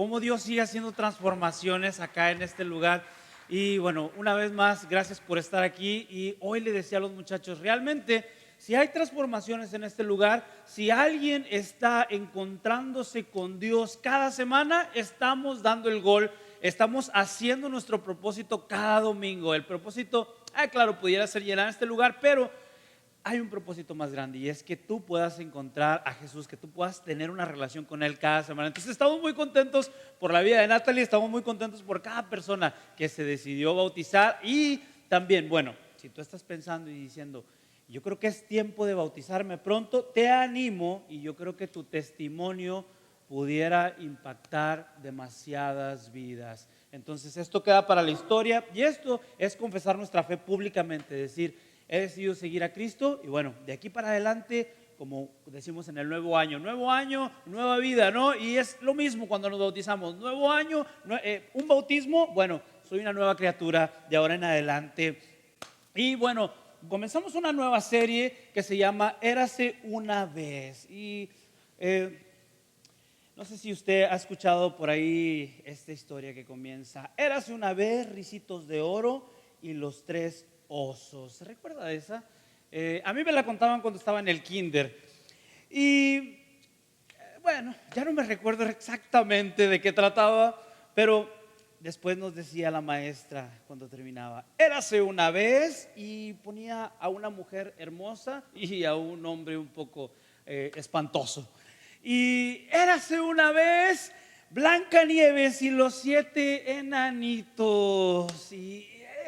Cómo Dios sigue haciendo transformaciones acá en este lugar. Y bueno, una vez más, gracias por estar aquí. Y hoy le decía a los muchachos, realmente, si hay transformaciones en este lugar, si alguien está encontrándose con Dios cada semana, estamos dando el gol, estamos haciendo nuestro propósito cada domingo. El propósito, claro, pudiera ser llenar este lugar, pero hay un propósito más grande y es que tú puedas encontrar a Jesús, que tú puedas tener una relación con Él cada semana. Entonces estamos muy contentos por la vida de Natalie, estamos muy contentos por cada persona que se decidió bautizar. Y también, bueno, si tú estás pensando y diciendo, yo creo que es tiempo de bautizarme pronto, te animo, y yo creo que tu testimonio pudiera impactar demasiadas vidas. Entonces esto queda para la historia y esto es confesar nuestra fe públicamente, decir, he decidido seguir a Cristo. Y bueno, de aquí para adelante, como decimos en el nuevo año, nueva vida, ¿no? Y es lo mismo cuando nos bautizamos, nuevo año, un bautismo, bueno, soy una nueva criatura de ahora en adelante. Y bueno, comenzamos una nueva serie que se llama Érase una vez. Y no sé si usted ha escuchado por ahí esta historia que comienza: érase una vez ricitos de oro y los tres osos. ¿Se recuerda de esa? A mí me la contaban cuando estaba en el kinder. Y bueno, ya no me recuerdo exactamente de qué trataba, pero después nos decía la maestra cuando terminaba: érase una vez, y ponía a una mujer hermosa y a un hombre un poco espantoso. Y érase una vez Blancanieves y los siete enanitos. Y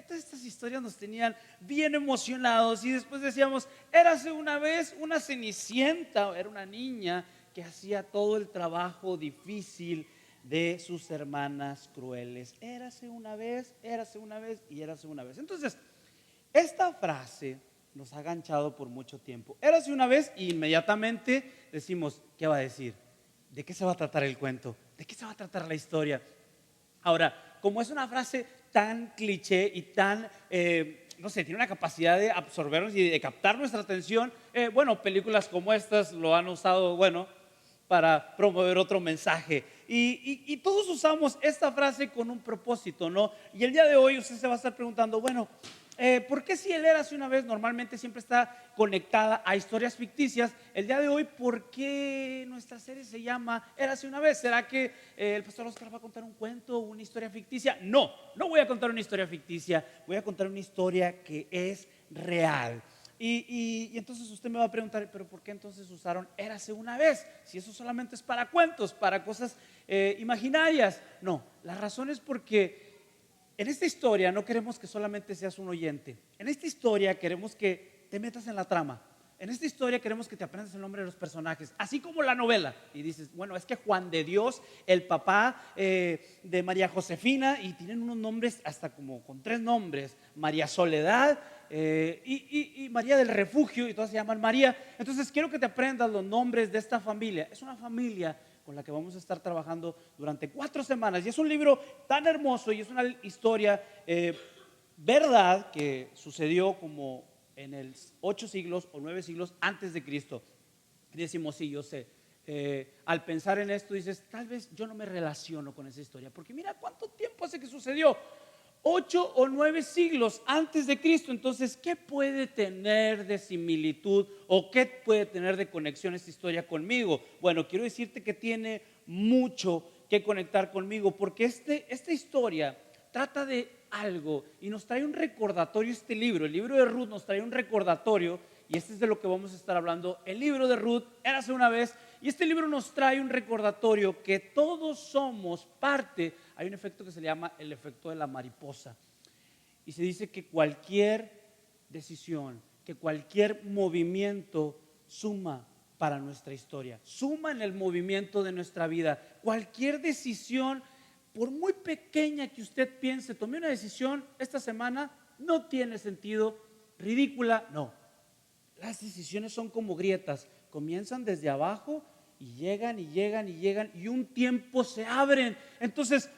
todas estas historias nos tenían bien emocionados. Y después decíamos: érase una vez una Cenicienta, era una niña que hacía todo el trabajo difícil de sus hermanas crueles. Érase una vez y érase una vez. Entonces, esta frase nos ha ganchado por mucho tiempo. Érase una vez y inmediatamente decimos, ¿qué va a decir? ¿De qué se va a tratar el cuento? ¿De qué se va a tratar la historia? Ahora, como es una frase tan cliché y tan, no sé, tiene una capacidad de absorbernos y de captar nuestra atención, bueno, películas como estas lo han usado, bueno, para promover otro mensaje. Y todos usamos esta frase con un propósito, ¿no? Y el día de hoy usted se va a estar preguntando, bueno, ¿por qué si el érase una vez normalmente siempre está conectada a historias ficticias? El día de hoy, ¿por qué nuestra serie se llama Érase una vez? ¿Será que el pastor Oscar va a contar un cuento, una historia ficticia? No, no voy a contar una historia ficticia, voy a contar una historia que es real. Y entonces usted me va a preguntar, ¿pero por qué entonces usaron érase una vez? Si eso solamente es para cuentos, para cosas imaginarias. No, la razón es porque en esta historia no queremos que solamente seas un oyente. En esta historia queremos que te metas en la trama. En esta historia queremos que te aprendas el nombre de los personajes, así como la novela. Y dices, bueno, es que Juan de Dios, el papá de María Josefina, y tienen unos nombres hasta como con tres nombres: María Soledad y María del Refugio, y todas se llaman María. Entonces quiero que te aprendas los nombres de esta familia. Es una familia con la que vamos a estar trabajando durante 4 semanas. Y es un libro tan hermoso y es una historia verdad que sucedió como en el 8 siglos o 9 siglos antes de Cristo. Y decimos, sí, yo sé. Al pensar en esto dices, tal vez yo no me relaciono con esa historia, porque mira cuánto tiempo hace que sucedió. 8 o 9 siglos antes de Cristo. Entonces, ¿qué puede tener de similitud o qué puede tener de conexión esta historia conmigo? Bueno, quiero decirte que tiene mucho que conectar conmigo, porque esta historia trata de algo y nos trae un recordatorio. Este libro, el libro de Ruth, nos trae un recordatorio, y este es de lo que vamos a estar hablando. El libro de Ruth, érase una vez, y este libro nos trae un recordatorio que todos somos parte. Hay un efecto que se llama el efecto de la mariposa, y se dice que cualquier decisión, que cualquier movimiento suma para nuestra historia, suma en el movimiento de nuestra vida. Cualquier decisión, por muy pequeña que usted piense, tomé una decisión esta semana, no tiene sentido, ridícula, no. Las decisiones son como grietas, comienzan desde abajo y llegan y llegan y llegan, y un tiempo se abren. Entonces,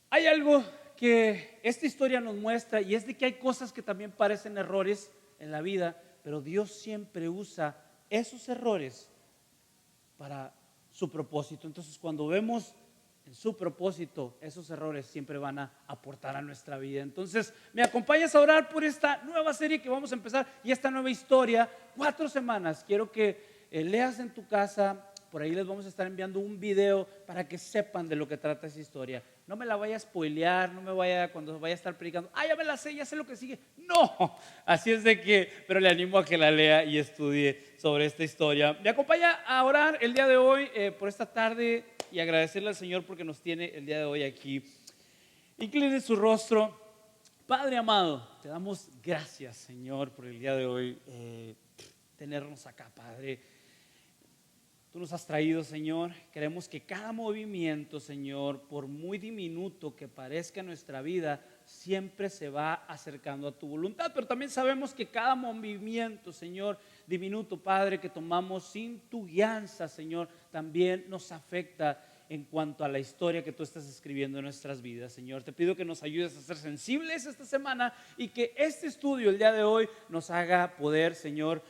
hay algo que esta historia nos muestra, y es de que hay cosas que también parecen errores en la vida, pero Dios siempre usa esos errores para su propósito. Entonces, cuando vemos en su propósito, esos errores siempre van a aportar a nuestra vida. Entonces, ¿me acompañas a orar por esta nueva serie que vamos a empezar y esta nueva historia? 4 semanas. Quiero que leas en tu casa. Por ahí les vamos a estar enviando un video para que sepan de lo que trata esa historia. No me la vaya a spoilear, no me vaya cuando vaya a estar predicando, ya me la sé, ya sé lo que sigue. No, así es de que, pero le animo a que la lea y estudie sobre esta historia. Me acompaña a orar el día de hoy por esta tarde y agradecerle al Señor porque nos tiene el día de hoy aquí. Incline su rostro. Padre amado, te damos gracias, Señor, por el día de hoy tenernos acá, Padre. Tú nos has traído, Señor. Queremos que cada movimiento, Señor, por muy diminuto que parezca en nuestra vida, siempre se va acercando a tu voluntad. Pero también sabemos que cada movimiento, Señor, diminuto, Padre, que tomamos sin tu guianza, Señor, también nos afecta en cuanto a la historia que tú estás escribiendo en nuestras vidas, Señor. Te pido que nos ayudes a ser sensibles esta semana y que este estudio el día de hoy nos haga poder, Señor,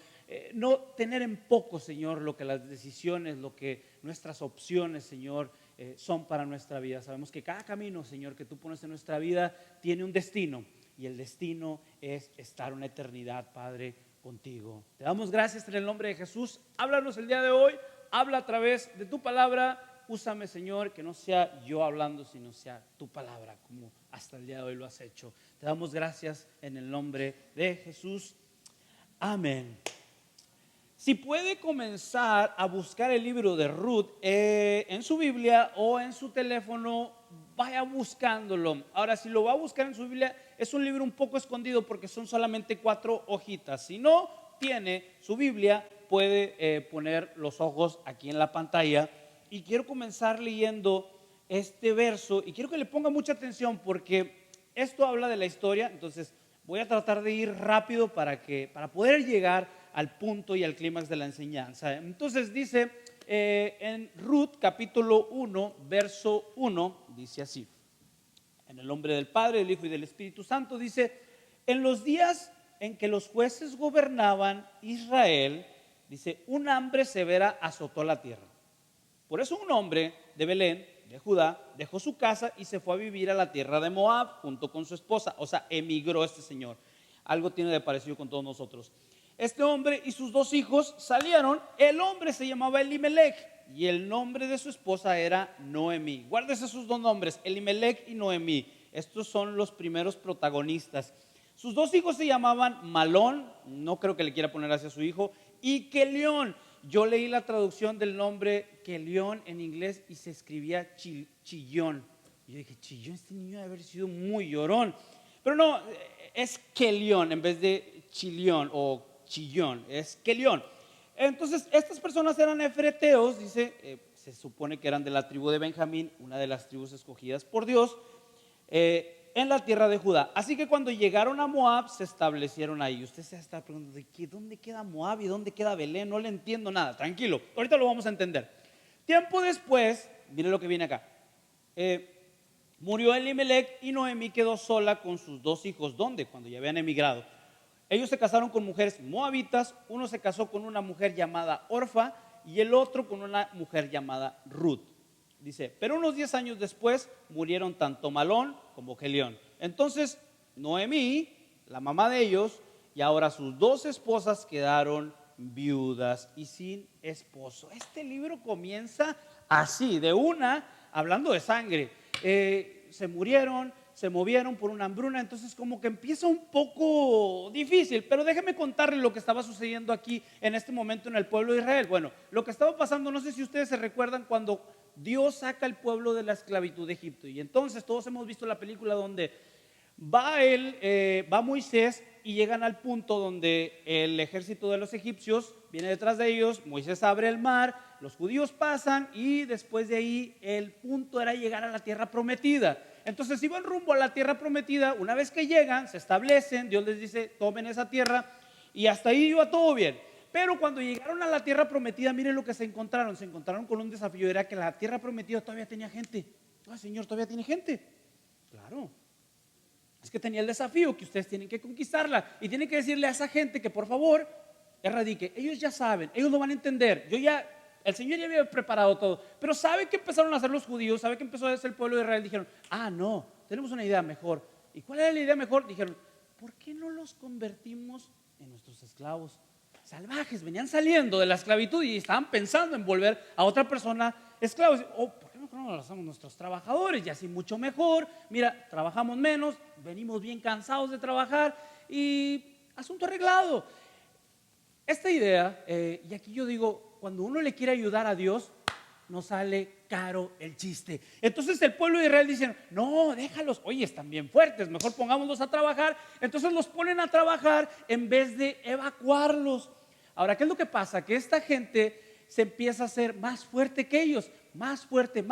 no tener en poco, Señor, lo que las decisiones, lo que nuestras opciones, Señor, son para nuestra vida. Sabemos que cada camino, Señor, que tú pones en nuestra vida tiene un destino y el destino es estar una eternidad, Padre, contigo. Te damos gracias en el nombre de Jesús. Háblanos el día de hoy, habla a través de tu palabra. Úsame, Señor, que no sea yo hablando, sino sea tu palabra, como hasta el día de hoy lo has hecho. Te damos gracias en el nombre de Jesús. Amén. Si puede comenzar a buscar el libro de Ruth en su Biblia o en su teléfono, vaya buscándolo. Ahora, si lo va a buscar en su Biblia, es un libro un poco escondido porque son solamente 4 hojitas. Si no tiene su Biblia, puede poner los ojos aquí en la pantalla. Y quiero comenzar leyendo este verso y quiero que le ponga mucha atención porque esto habla de la historia. Entonces voy a tratar de ir rápido para poder llegar al punto y al clímax de la enseñanza. Entonces dice en Ruth capítulo 1 verso 1, dice así: en el nombre del Padre, del Hijo y del Espíritu Santo. Dice: en los días en que los jueces gobernaban Israel, dice, un hambre severa azotó la tierra. Por eso un hombre de Belén, de Judá, dejó su casa y se fue a vivir a la tierra de Moab junto con su esposa. O sea, emigró este señor. Algo tiene de parecido con todos nosotros. Este hombre y sus 2 hijos salieron. El hombre se llamaba Elimelech y el nombre de su esposa era Noemí. Guárdese sus 2 nombres, Elimelech y Noemí. Estos son los primeros protagonistas. Sus 2 hijos se llamaban Malón, no creo que le quiera poner así a su hijo, y Kelión. Yo leí la traducción del nombre Kelión en inglés y se escribía chillón. Y yo dije, chillón, este niño debe haber sido muy llorón. Pero no, es Kelión en vez de chilión o chillón, es Kelión. Entonces estas personas eran efreteos, dice, se supone que eran de la tribu de Benjamín, una de las tribus escogidas por Dios, en la tierra de Judá. Así que cuando llegaron a Moab se establecieron ahí. Usted se está preguntando, ¿dónde queda Moab y dónde queda Belén? No le entiendo nada, tranquilo, ahorita lo vamos a entender. Tiempo después, mire lo que viene acá, murió Elimelech y Noemí quedó sola con sus 2 hijos. ¿Dónde? Cuando ya habían emigrado. Ellos se casaron con mujeres moabitas. Uno se casó con una mujer llamada Orfa y el otro con una mujer llamada Ruth. Dice, pero unos 10 años después murieron tanto Malón como Kelión. Entonces Noemí, la mamá de ellos, y ahora sus 2 esposas quedaron viudas y sin esposo. Este libro comienza así, de una, hablando de sangre. Se murieron, se movieron por una hambruna. Entonces como que empieza un poco difícil, pero déjeme contarle lo que estaba sucediendo aquí en este momento en el pueblo de Israel. Bueno, lo que estaba pasando, no sé si ustedes se recuerdan cuando Dios saca al pueblo de la esclavitud de Egipto. Y entonces todos hemos visto la película donde va Moisés y llegan al punto donde el ejército de los egipcios viene detrás de ellos. Moisés abre el mar, los judíos pasan y después de ahí el punto era llegar a la tierra prometida. Entonces iban rumbo a la tierra prometida. Una vez que llegan, se establecen, Dios les dice, tomen esa tierra y hasta ahí iba todo bien. Pero cuando llegaron a la tierra prometida, miren lo que se encontraron con un desafío. Era que la tierra prometida todavía tenía gente. Señor, ¿todavía tiene gente? Claro. Es que tenía el desafío que ustedes tienen que conquistarla y tienen que decirle a esa gente que por favor erradique. Ellos ya saben, ellos lo van a entender. Yo ya el Señor ya había preparado todo. Pero ¿sabe qué empezaron a hacer los judíos? ¿Sabe qué empezó a hacer el pueblo de Israel? Dijeron, no, tenemos una idea mejor. ¿Y cuál era la idea mejor? Dijeron, ¿por qué no los convertimos en nuestros esclavos? Salvajes, venían saliendo de la esclavitud y estaban pensando en volver a otra persona esclavos. ¿Por qué no lo hacemos nuestros trabajadores? Y así mucho mejor. Mira, trabajamos menos, venimos bien cansados de trabajar y asunto arreglado. Esta idea, y aquí yo digo, cuando uno le quiere ayudar a Dios, no sale caro el chiste. Entonces el pueblo de Israel dice, no, déjalos, oye, están bien fuertes, mejor pongámoslos a trabajar. Entonces los ponen a trabajar en vez de evacuarlos. Ahora, ¿qué es lo que pasa? Que esta gente se empieza a hacer más fuerte que ellos, más fuerte,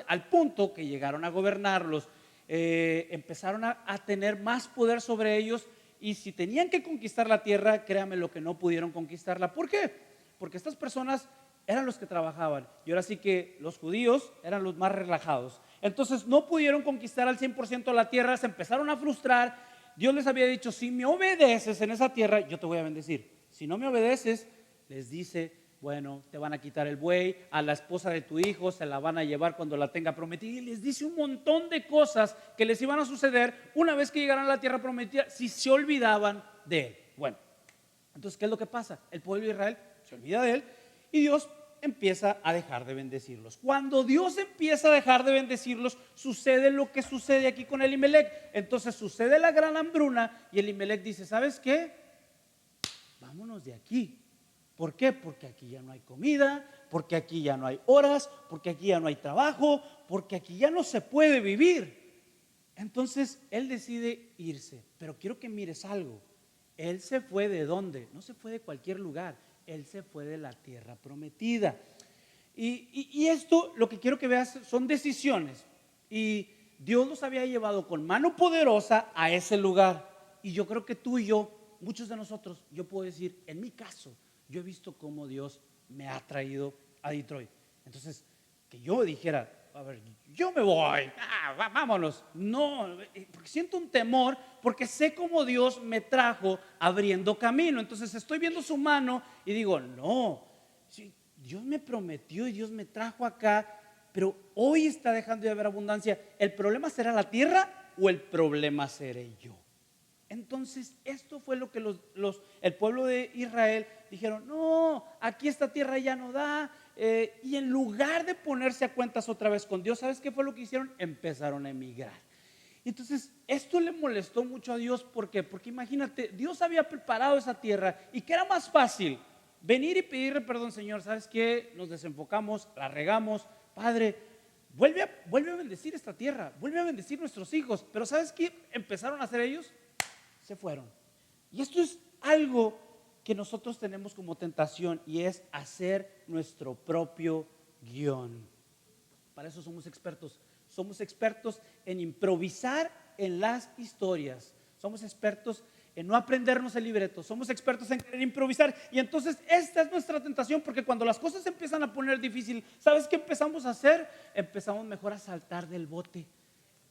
al punto que llegaron a gobernarlos, empezaron a tener más poder sobre ellos. Y si tenían que conquistar la tierra, créanme lo que no pudieron conquistarla. ¿Por qué? Porque estas personas eran los que trabajaban y ahora sí que los judíos eran los más relajados. Entonces no pudieron conquistar al 100% la tierra, se empezaron a frustrar. Dios les había dicho, si me obedeces en esa tierra, yo te voy a bendecir. Si no me obedeces, les dice, bueno, te van a quitar el buey, a la esposa de tu hijo se la van a llevar cuando la tenga prometida. Y les dice un montón de cosas que les iban a suceder una vez que llegaran a la tierra prometida si se olvidaban de él. Bueno, entonces, ¿qué es lo que pasa? El pueblo de Israel se olvida de él y Dios empieza a dejar de bendecirlos. Cuando Dios empieza a dejar de bendecirlos, sucede lo que sucede aquí con Elimelech. Entonces sucede la gran hambruna y Elimelech dice, ¿sabes qué? Vámonos de aquí. ¿Por qué? Porque aquí ya no hay comida, porque aquí ya no hay horas, porque aquí ya no hay trabajo, porque aquí ya no se puede vivir. Entonces él decide irse. Pero quiero que mires algo. Él se fue ¿de dónde? No se fue de cualquier lugar. Él se fue de la tierra prometida. Y esto, lo que quiero que veas son decisiones. Y Dios los había llevado con mano poderosa a ese lugar. Y yo creo que tú y yo, muchos de nosotros, yo puedo decir, en mi caso, yo he visto cómo Dios me ha traído a Detroit. Entonces, que yo dijera, a ver, yo me voy, vámonos. No, porque siento un temor, porque sé cómo Dios me trajo abriendo camino. Entonces estoy viendo su mano y digo, no, si Dios me prometió y Dios me trajo acá, pero hoy está dejando de haber abundancia. ¿El problema será la tierra o el problema seré yo? Entonces esto fue lo que el pueblo de Israel dijeron, no, aquí esta tierra ya no da. Y en lugar de ponerse a cuentas otra vez con Dios, ¿sabes qué fue lo que hicieron? Empezaron a emigrar. Entonces esto le molestó mucho a Dios. ¿Por qué? Porque imagínate, Dios había preparado esa tierra y que era más fácil venir y pedirle perdón, Señor, ¿sabes qué? Nos desenfocamos, la regamos, Padre, vuelve a bendecir esta tierra, vuelve a bendecir nuestros hijos. Pero ¿sabes qué empezaron a hacer ellos? Se fueron. Y esto es algo que nosotros tenemos como tentación, y es hacer nuestro propio guión. Para eso somos expertos. Somos expertos en improvisar en las historias. Somos expertos en no aprendernos el libreto. Somos expertos en querer improvisar. Y entonces esta es nuestra tentación, porque cuando las cosas se empiezan a poner difícil, ¿sabes qué empezamos a hacer? Empezamos mejor a saltar del bote,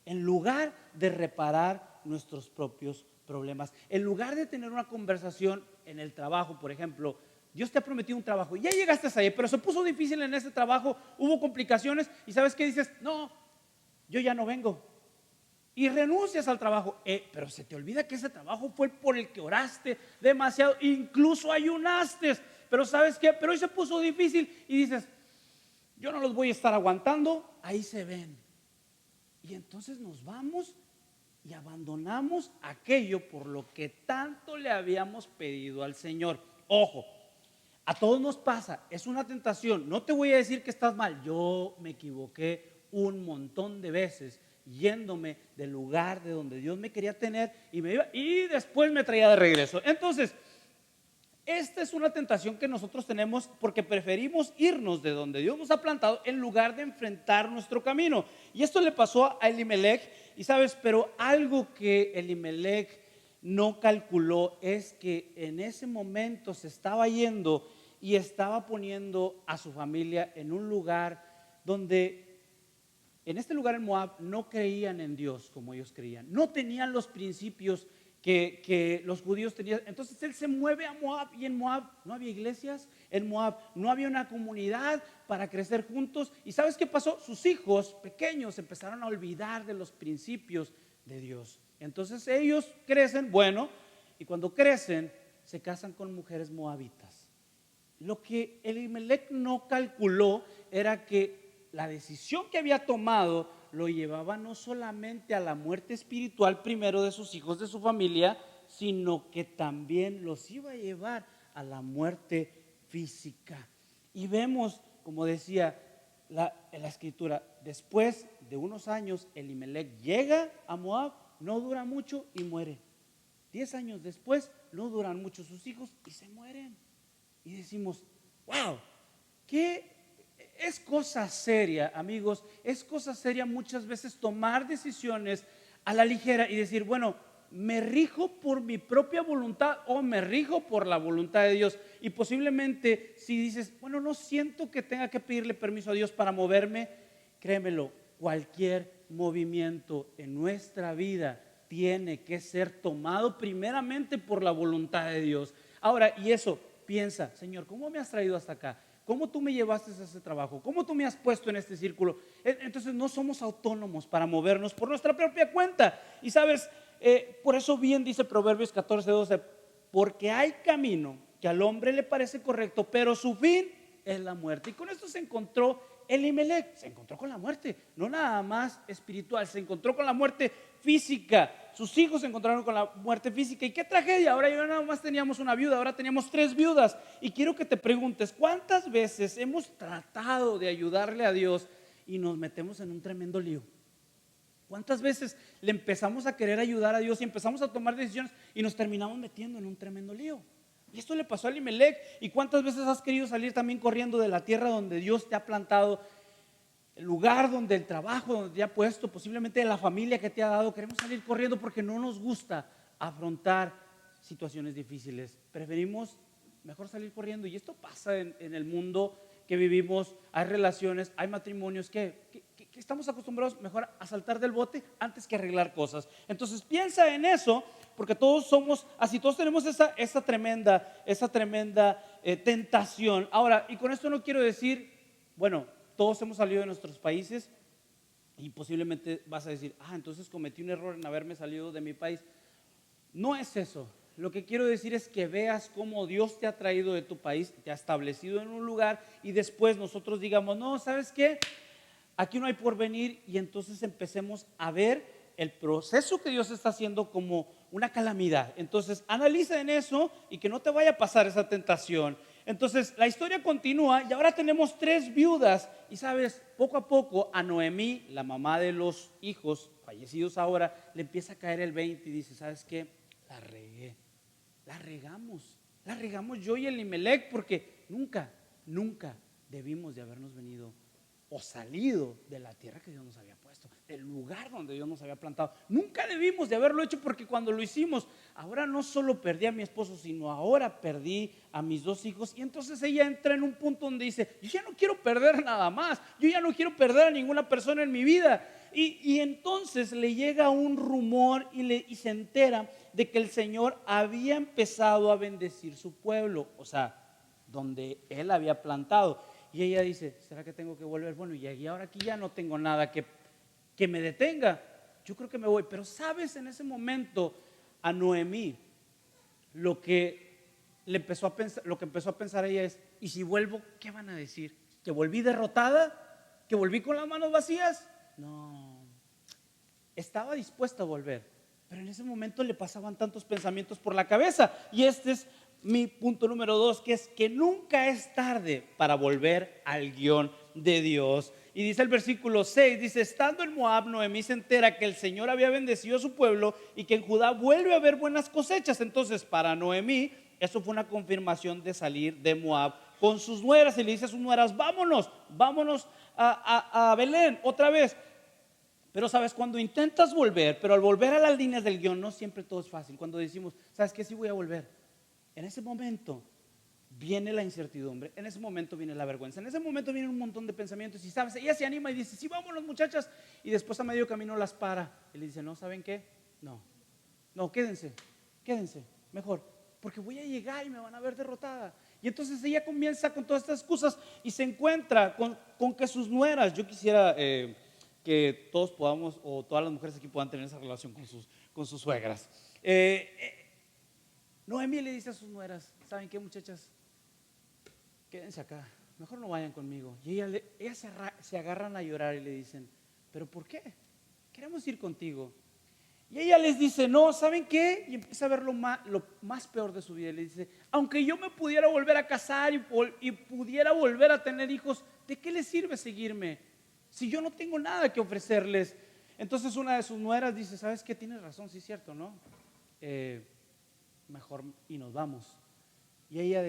en lugar de reparar nuestros propios problemas. En lugar de tener una conversación en el trabajo, por ejemplo, Dios te ha prometido un trabajo, ya llegaste ahí, pero se puso difícil en ese trabajo, hubo complicaciones, y ¿sabes qué dices? No, yo ya no vengo. Y renuncias al trabajo, pero se te olvida que ese trabajo fue por el que oraste demasiado, incluso ayunaste, pero ¿sabes qué? Pero hoy se puso difícil y dices, yo no los voy a estar aguantando, ahí se ven. Y entonces nos vamos y abandonamos aquello por lo que tanto le habíamos pedido al Señor. Ojo, a todos nos pasa, es una tentación. No te voy a decir que estás mal, yo me equivoqué un montón de veces yéndome del lugar de donde Dios me quería tener y me iba, y después me traía de regreso. Entonces, esta es una tentación que nosotros tenemos porque preferimos irnos de donde Dios nos ha plantado en lugar de enfrentar nuestro camino. Y esto le pasó a Elimelech. Y sabes, pero algo que Elimelech no calculó es que en ese momento se estaba yendo y estaba poniendo a su familia en un lugar donde, en este lugar en Moab, no creían en Dios como ellos creían. No tenían los principios que los judíos tenían. Entonces él se mueve a Moab, y en Moab no había iglesias, en Moab no había una comunidad para crecer juntos. ¿Y sabes qué pasó? Sus hijos pequeños empezaron a olvidar de los principios de Dios. Entonces ellos crecen, bueno, y cuando crecen se casan con mujeres moabitas. Lo que Elimelech no calculó era que la decisión que había tomado lo llevaba no solamente a la muerte espiritual primero de sus hijos, de su familia, sino que también los iba a llevar a la muerte física. Y vemos, como decía en la escritura, después de unos años Elimelech llega a Moab, no dura mucho y muere. 10 años después, no duran mucho sus hijos y se mueren. Y decimos, wow, ¿qué? Es cosa seria, amigos, es cosa seria muchas veces tomar decisiones a la ligera y decir, bueno, me rijo por mi propia voluntad o me rijo por la voluntad de Dios. Y posiblemente si dices, bueno, no siento que tenga que pedirle permiso a Dios para moverme, créemelo, cualquier movimiento en nuestra vida tiene que ser tomado primeramente por la voluntad de Dios. Ahora, y eso, piensa, Señor, ¿cómo me has traído hasta acá? ¿Cómo tú me llevaste a ese trabajo? ¿Cómo tú me has puesto en este círculo? Entonces no somos autónomos para movernos por nuestra propia cuenta. Y sabes, por eso bien dice Proverbios 14:12, porque hay camino que al hombre le parece correcto, pero su fin es la muerte. Y con esto se encontró Elimelech, se encontró con la muerte, no nada más espiritual, se encontró con la muerte física. Sus hijos se encontraron con la muerte física. Y qué tragedia, ahora ya nada más teníamos una viuda, ahora teníamos 3 viudas. Y quiero que te preguntes, ¿cuántas veces hemos tratado de ayudarle a Dios y nos metemos en un tremendo lío? ¿Cuántas veces le empezamos a querer ayudar a Dios y empezamos a tomar decisiones y nos terminamos metiendo en un tremendo lío? Y esto le pasó a Elimelech. ¿Y cuántas veces has querido salir también corriendo de la tierra donde Dios te ha plantado, el lugar donde el trabajo donde te ha puesto, posiblemente de la familia que te ha dado? Queremos salir corriendo porque no nos gusta afrontar situaciones difíciles. Preferimos mejor salir corriendo. Y esto pasa en el mundo que vivimos. Hay relaciones, hay matrimonios que estamos acostumbrados mejor a saltar del bote antes que arreglar cosas. Entonces piensa en eso, porque todos somos así, todos tenemos esa tremenda tentación. Ahora, y con esto no quiero decir, bueno, todos hemos salido de nuestros países y posiblemente vas a decir, entonces cometí un error en haberme salido de mi país. No es eso. Lo que quiero decir es que veas cómo Dios te ha traído de tu país, te ha establecido en un lugar y después nosotros digamos, no, ¿sabes qué? Aquí no hay porvenir, y entonces empecemos a ver el proceso que Dios está haciendo como una calamidad. Entonces analiza en eso y que no te vaya a pasar esa tentación. Entonces la historia continúa y ahora tenemos 3 viudas. Y sabes, poco a poco a Noemí, la mamá de los hijos fallecidos ahora, le empieza a caer el 20 y dice, ¿sabes qué? La regué, la regamos yo y Elimelech, porque nunca debimos de habernos venido o salido de la tierra que Dios nos había puesto, del lugar donde Dios nos había plantado. Nunca debimos de haberlo hecho, porque cuando lo hicimos, ahora no solo perdí a mi esposo, sino ahora perdí a mis 2 hijos. Y entonces ella entra en un punto donde dice, yo ya no quiero perder nada más, yo ya no quiero perder a ninguna persona en mi vida. Y entonces le llega un rumor y se entera de que el Señor había empezado a bendecir su pueblo, o sea, donde Él había plantado. Y ella dice, ¿será que tengo que volver? Bueno, y ahora aquí ya no tengo nada que me detenga. Yo creo que me voy. Pero sabes, en ese momento a Noemí lo que empezó a pensar ella es, ¿y si vuelvo, qué van a decir? ¿Que volví derrotada? ¿Que volví con las manos vacías? No, estaba dispuesta a volver, pero en ese momento le pasaban tantos pensamientos por la cabeza. Y este es mi punto número 2, que es que nunca es tarde para volver al guión de Dios. Y dice el versículo 6, dice, estando en Moab, Noemí se entera que el Señor había bendecido a su pueblo y que en Judá vuelve a haber buenas cosechas. Entonces para Noemí eso fue una confirmación de salir de Moab con sus nueras, y le dice a sus nueras, vámonos a Belén otra vez. Pero sabes, cuando intentas volver, pero al volver a las líneas del guión, no siempre todo es fácil. Cuando decimos, ¿sabes qué? Sí voy a volver. En ese momento viene la incertidumbre, en ese momento viene la vergüenza, en ese momento viene un montón de pensamientos. Y sabes, ella se anima y dice, sí, vámonos muchachas. Y después a medio camino las para y le dice, no, ¿saben qué? No, quédense. quédense, mejor, porque voy a llegar y me van a ver derrotada. Y entonces ella comienza con todas estas excusas y se encuentra con que sus nueras, yo quisiera que todos podamos, o todas las mujeres aquí puedan tener esa relación con sus suegras. Noemí le dice a sus nueras, ¿saben qué, muchachas? Quédense acá, mejor no vayan conmigo. Y ellas se agarran a llorar y le dicen, ¿pero por qué? Queremos ir contigo. Y ella les dice, no, ¿saben qué? Y empieza a ver lo más peor de su vida. Y le dice, aunque yo me pudiera volver a casar y pudiera volver a tener hijos, ¿de qué les sirve seguirme? Si yo no tengo nada que ofrecerles. Entonces una de sus nueras dice, ¿sabes qué? Tienes razón, sí es cierto, ¿no? Mejor y nos vamos. Y ella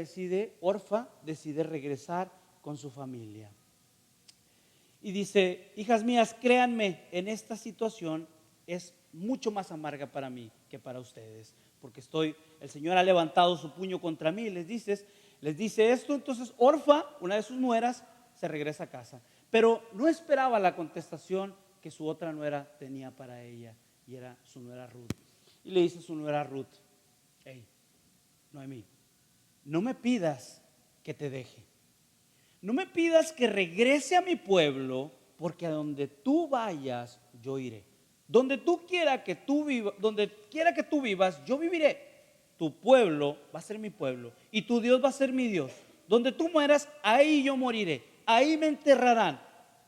Orfa decide regresar con su familia. Y dice, hijas mías, créanme, en esta situación es mucho más amarga para mí que para ustedes, porque el Señor ha levantado su puño contra mí. Les dice esto. Entonces Orfa, una de sus nueras, se regresa a casa, pero no esperaba la contestación que su otra nuera tenía para ella, y era su nuera Ruth. Y le dice a su nuera Ruth, hey, Noemí, no me pidas que te deje, no me pidas que regrese a mi pueblo, porque a donde tú vayas yo iré. Donde quiera que tú vivas, yo viviré. Tu pueblo va a ser mi pueblo y tu Dios va a ser mi Dios. Donde tú mueras, ahí yo moriré, ahí me enterrarán.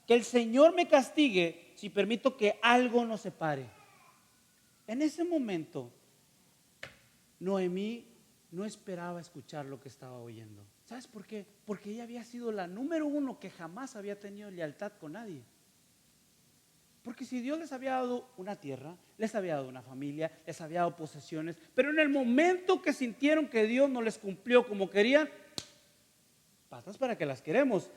Que el Señor me castigue si permito que algo nos separe. En ese momento, Noemí no esperaba escuchar lo que estaba oyendo. ¿Sabes por qué? Porque ella había sido la número uno que jamás había tenido lealtad con nadie. Porque si Dios les había dado una tierra, les había dado una familia, les había dado posesiones, pero en el momento que sintieron que Dios no les cumplió como querían, patas para que las queremos.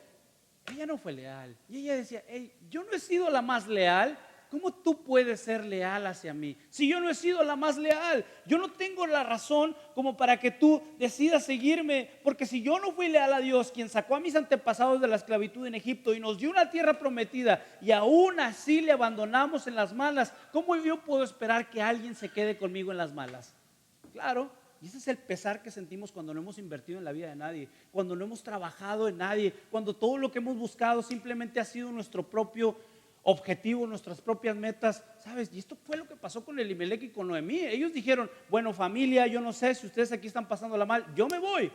Ella no fue leal. Y ella decía, hey, yo no he sido la más leal. ¿Cómo tú puedes ser leal hacia mí? Si yo no he sido la más leal, yo no tengo la razón como para que tú decidas seguirme. Porque si yo no fui leal a Dios, quien sacó a mis antepasados de la esclavitud en Egipto y nos dio una tierra prometida, y aún así le abandonamos en las malas, ¿cómo yo puedo esperar que alguien se quede conmigo en las malas? Claro. Y ese es el pesar que sentimos cuando no hemos invertido en la vida de nadie, cuando no hemos trabajado en nadie, cuando todo lo que hemos buscado simplemente ha sido nuestro propio objetivo, nuestras propias metas, ¿sabes? Y esto fue lo que pasó con Elimelech y con Noemí. Ellos dijeron, bueno, familia, yo no sé si ustedes aquí están pasándola mal, yo me voy.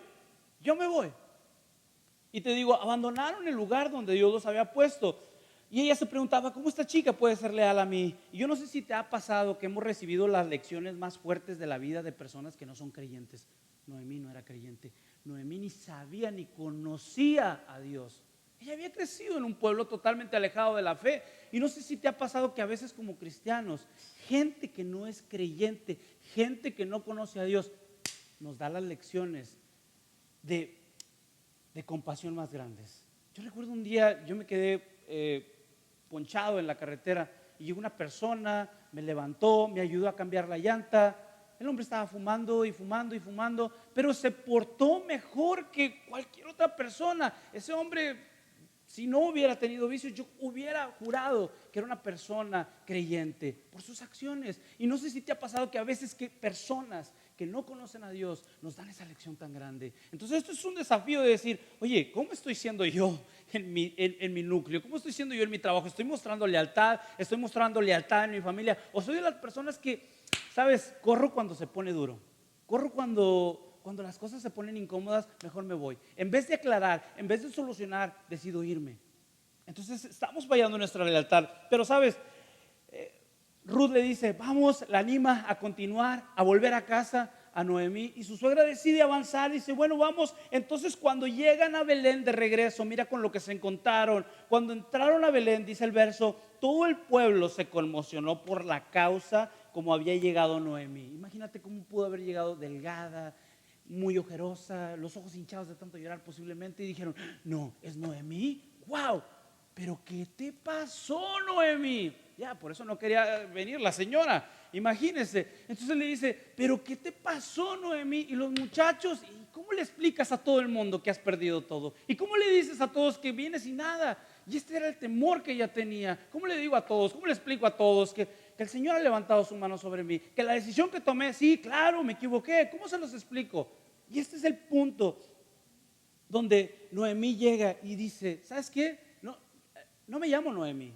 Y te digo, abandonaron el lugar donde Dios los había puesto. Y ella se preguntaba, ¿cómo esta chica puede ser leal a mí? Y yo no sé si te ha pasado que hemos recibido las lecciones más fuertes de la vida de personas que no son creyentes. Noemí no era creyente. Noemí ni sabía ni conocía a Dios. Ella había crecido en un pueblo totalmente alejado de la fe. Y no sé si te ha pasado que a veces como cristianos, gente que no es creyente, gente que no conoce a Dios, nos da las lecciones de compasión más grandes. Yo recuerdo un día, yo me quedé ponchado en la carretera y llegó una persona, me levantó, me ayudó a cambiar la llanta. El hombre estaba fumando y fumando y fumando, pero se portó mejor que cualquier otra persona. Ese hombre, si no hubiera tenido vicios, yo hubiera jurado que era una persona creyente por sus acciones. Y no sé si te ha pasado que a veces que personas que no conocen a Dios nos dan esa lección tan grande. Entonces esto es un desafío de decir, oye, ¿cómo estoy siendo yo en mi núcleo? ¿Cómo estoy siendo yo en mi trabajo? ¿Estoy mostrando lealtad? ¿Estoy mostrando lealtad en mi familia? ¿O soy de las personas que, sabes, corro cuando se pone duro? Corro cuando las cosas se ponen incómodas, mejor me voy. En vez de aclarar, en vez de solucionar, decido irme. Entonces estamos fallando en nuestra lealtad. Pero sabes, Ruth le dice, vamos, la anima a continuar, a volver a casa a Noemí. Y su suegra decide avanzar, dice, bueno, vamos. Entonces cuando llegan a Belén de regreso, mira con lo que se encontraron. Cuando entraron a Belén, dice el verso, todo el pueblo se conmocionó por la causa como había llegado Noemí. Imagínate cómo pudo haber llegado delgada, muy ojerosa, los ojos hinchados de tanto llorar posiblemente. Y dijeron, no, ¿es Noemí? ¡Wow! ¿Pero qué te pasó, Noemí? Ya, por eso no quería venir la señora, imagínense. Entonces le dice, ¿pero qué te pasó, Noemí? Y los muchachos, ¿y cómo le explicas a todo el mundo que has perdido todo? ¿Y cómo le dices a todos que vienes sin nada? Y este era el temor que ella tenía. ¿Cómo le digo a todos? ¿Cómo le explico a todos que el Señor ha levantado su mano sobre mí, que la decisión que tomé, sí, claro, me equivoqué. ¿Cómo se los explico? Y este es el punto donde Noemí llega y dice, ¿sabes qué? No me llamo Noemí,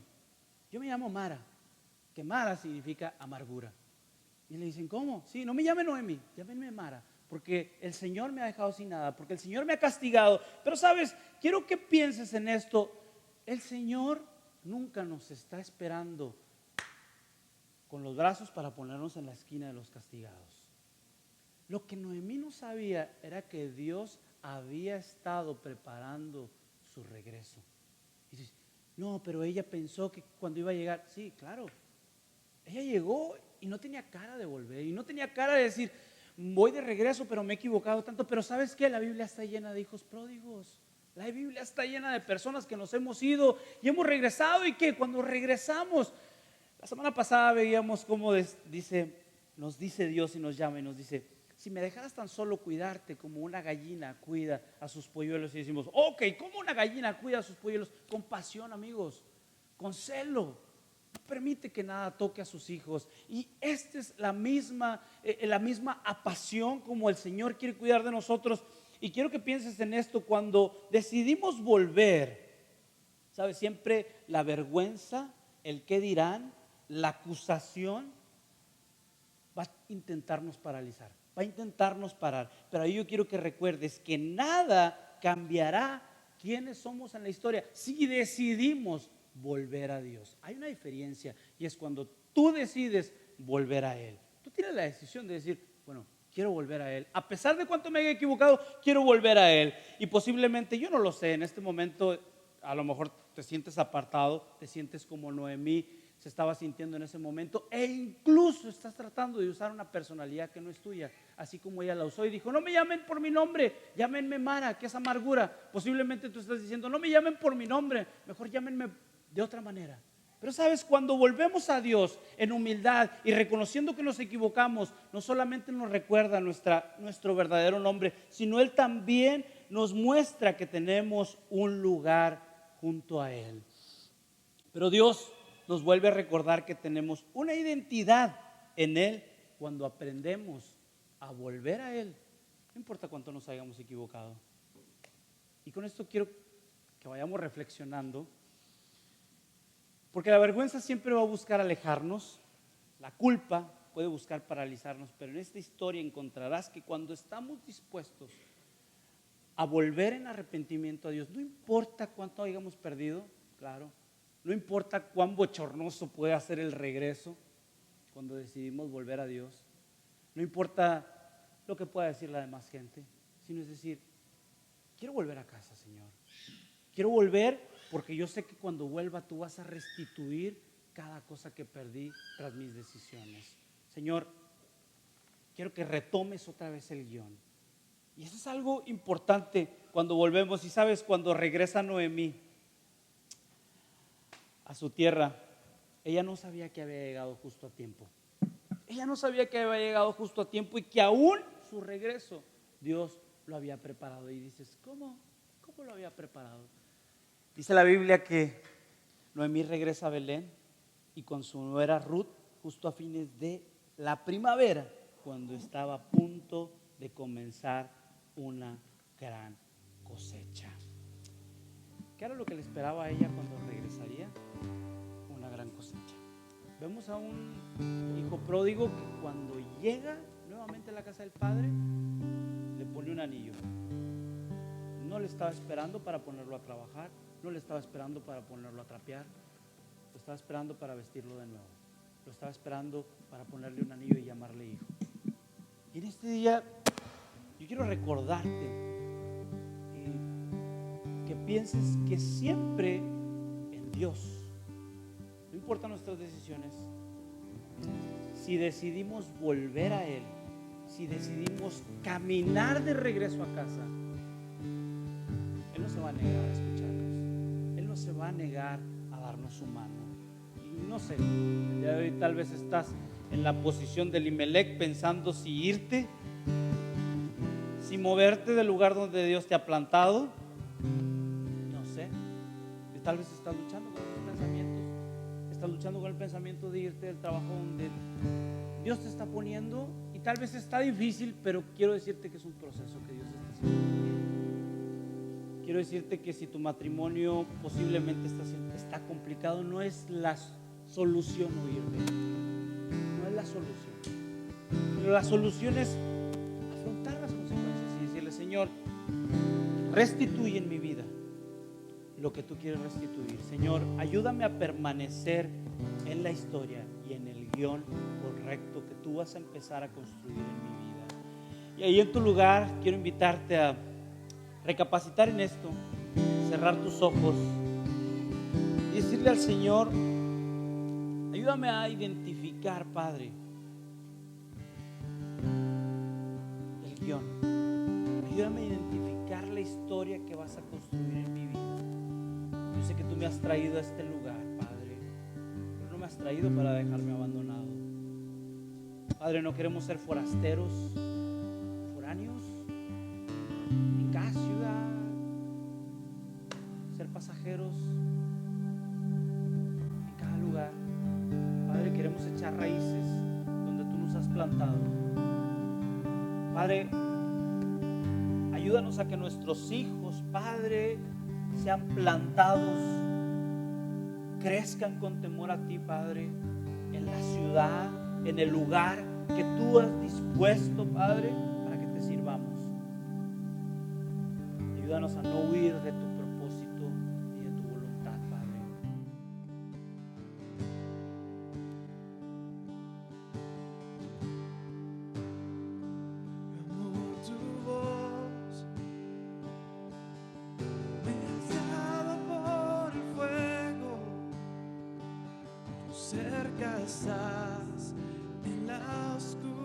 yo me llamo Mara, que Mara significa amargura. Y le dicen, ¿cómo? Sí, no me llame Noemí, llámenme Mara, porque el Señor me ha dejado sin nada, porque el Señor me ha castigado. Pero sabes, quiero que pienses en esto, el Señor nunca nos está esperando con los brazos para ponernos en la esquina de los castigados. Lo que Noemí no sabía era que Dios había estado preparando su regreso. Y dices, no, pero ella pensó que cuando iba a llegar, sí, claro, ella llegó y no tenía cara de volver, y no tenía cara de decir, voy de regreso, pero me he equivocado tanto. Pero ¿sabes qué? La Biblia está llena de hijos pródigos. La Biblia está llena de personas que nos hemos ido y hemos regresado, y que cuando regresamos, la semana pasada veíamos cómo nos dice Dios y nos llama y nos dice, si me dejaras tan solo cuidarte como una gallina cuida a sus polluelos. Y decimos, ok, ¿cómo una gallina cuida a sus polluelos? Con pasión, amigos, con celo. No permite que nada toque a sus hijos. Y esta es la misma pasión como el Señor quiere cuidar de nosotros. Y quiero que pienses en esto cuando decidimos volver. ¿Sabes? Siempre la vergüenza, el qué dirán, la acusación va a intentarnos paralizar, va a intentarnos parar. Pero ahí yo quiero que recuerdes que nada cambiará quiénes somos en la historia si decidimos volver a Dios. Hay una diferencia, y es cuando tú decides volver a Él. Tú tienes la decisión de decir, bueno, quiero volver a Él. A pesar de cuánto me haya equivocado, quiero volver a Él. Y posiblemente, yo no lo sé, en este momento a lo mejor te sientes apartado, te sientes como Noemí se estaba sintiendo en ese momento, e incluso estás tratando de usar una personalidad que no es tuya, así como ella la usó y dijo, no me llamen por mi nombre, llámenme Mara, que es amargura. Posiblemente tú estás diciendo, no me llamen por mi nombre, mejor llámenme de otra manera. Pero sabes, cuando volvemos a Dios en humildad y reconociendo que nos equivocamos, no solamente nos recuerda nuestro verdadero nombre, sino Él también nos muestra que tenemos un lugar junto a Él. Pero Dios nos vuelve a recordar que tenemos una identidad en Él cuando aprendemos a volver a Él, no importa cuánto nos hayamos equivocado. Y con esto quiero que vayamos reflexionando, porque la vergüenza siempre va a buscar alejarnos, la culpa puede buscar paralizarnos, pero en esta historia encontrarás que cuando estamos dispuestos a volver en arrepentimiento a Dios, no importa cuánto hayamos perdido, claro, no importa cuán bochornoso puede ser el regreso cuando decidimos volver a Dios, no importa lo que pueda decir la demás gente, sino es decir, quiero volver a casa, Señor. Quiero volver porque yo sé que cuando vuelva tú vas a restituir cada cosa que perdí tras mis decisiones. Señor, quiero que retomes otra vez el guión. Y eso es algo importante cuando volvemos. Y sabes, cuando regresa Noemí a su tierra, ella no sabía que había llegado justo a tiempo. Ella no sabía que había llegado justo a tiempo y que aún su regreso Dios lo había preparado. Y dices, ¿cómo lo había preparado? Dice la Biblia que Noemí regresa a Belén y con su nuera Ruth justo a fines de la primavera, cuando estaba a punto de comenzar una gran cosecha. ¿Qué era lo que le esperaba a ella cuando regresaría? Una gran cosecha. Vemos a un hijo pródigo que cuando llega nuevamente a la casa del padre, le pone un anillo. No le estaba esperando para ponerlo a trabajar, no le estaba esperando para ponerlo a trapear, lo estaba esperando para vestirlo de nuevo, lo estaba esperando para ponerle un anillo y llamarle hijo. Y en este día yo quiero recordarte que pienses que siempre en Dios, no importa nuestras decisiones, si decidimos volver a Él, si decidimos caminar de regreso a casa, Él no se va a negar a escucharnos, Él no se va a negar a darnos su mano. Y no sé, el día de hoy tal vez estás en la posición del Elimelec pensando si irte, si moverte del lugar donde Dios te ha plantado. No sé, y tal vez estás luchando con esos pensamientos, estás luchando con el pensamiento de irte del trabajo donde Dios te está poniendo, y tal vez está difícil, pero quiero decirte que es un proceso que Dios está haciendo. Quiero decirte que si tu matrimonio posiblemente está complicado, no es la solución huir, no es la solución. Pero la solución es afrontar las consecuencias y decirle: Señor, restituye en mi vida lo que tú quieres restituir. Señor, ayúdame a permanecer en la historia y en el guión correcto que tú vas a empezar a construir en mi vida. Y ahí en tu lugar quiero invitarte a recapacitar en esto, cerrar tus ojos y decirle al Señor: ayúdame a identificar, Padre, el guión. Ayúdame a identificar la historia que vas a construir en mi vida. Yo sé que tú me has traído a este lugar, Padre, pero no me has traído para dejarme abandonado. Padre, no queremos ser forasteros, foráneos en cada ciudad, ser pasajeros en cada lugar. Padre, queremos echar raíces donde tú nos has plantado. Padre, ayúdanos a que nuestros hijos, Padre, sean plantados, crezcan con temor a ti, Padre, en la ciudad, en el lugar que tú has dispuesto, Padre, para que te sirvamos. Ayúdanos a no huir de tu propósito y de tu voluntad, Padre. Amor, tu voz mezclada por el fuego, tú cerca estás en la oscuridad.